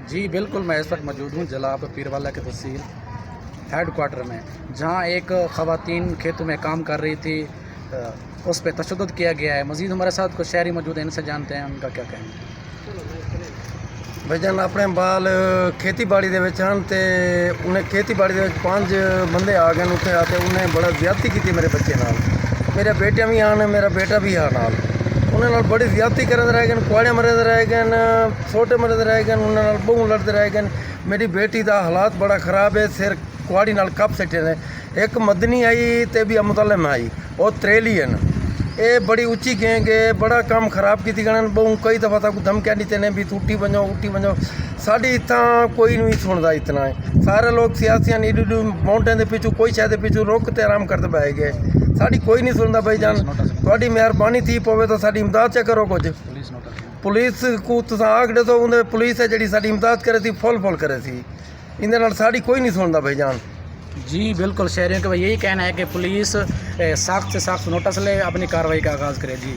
जी बिल्कुल, मैं इस वक्त मौजूद हूँ जलाब पीरवाला के तहसील हेड क्वार्टर में, जहाँ एक ख़वातीन खेतों में काम कर रही थी। उस पर तशद्दुद किया गया है। मज़ीद हमारे साथ कुछ शहरी मौजूद हैं, इनसे जानते हैं उनका क्या कहना है। भजन अपने बाल खेतीबाड़ी दे विच हन ते उन्हें खेतीबाड़ी दे विच 5 बंदे आ गए उत्थे आके उन्हें बड़ा ज़्यादती की मेरे बच्चे नाल। मेरे बेटे भी आन, मेरा बेटा भी आ नाल। उन्हें नाल बड़ी ज़्यादती करते रह गए, कुआड़े मरते रह गए, छोटे मरते रह गए, उन्हें नाल बहु लड़ते रह गए। मेरी बेटी का हालात बड़ा ख़राब है, सिर कुआड़ी नाल कप सटे ने। एक मदनी आई ते भी मुतलम आई और त्रेलियन ये बड़ी उच्ची गैंग है, बड़ा काम खराब की गणन। बहु कई दफ़ा तक धमकियां दी ने भी उठी वनो। साड़ी इतना कोई नहीं सुनता। इतना है सारे लोग सियासियां ईडू माउंटेन के पिछू कोई शायद पिछू रोक ते आराम करते बह गए। साड़ी कोई नहीं सुनता। भाई जान थोड़ी मेहरबानी थी पवे तो साड़ी इमदाद च करो। कुछ पुलिस को तुम आख दे तो उन्हें पुलिस है जी साड़ी इमदाद करे थी, फुल करे थी। इन साड़ी कोई नहीं सुनता भाई जान। जी बिल्कुल, शहरियों का यही कहना है कि पुलिस सख्त से सख्त नोटिस ले, अपनी कार्रवाई का आगाज़ करे। जी।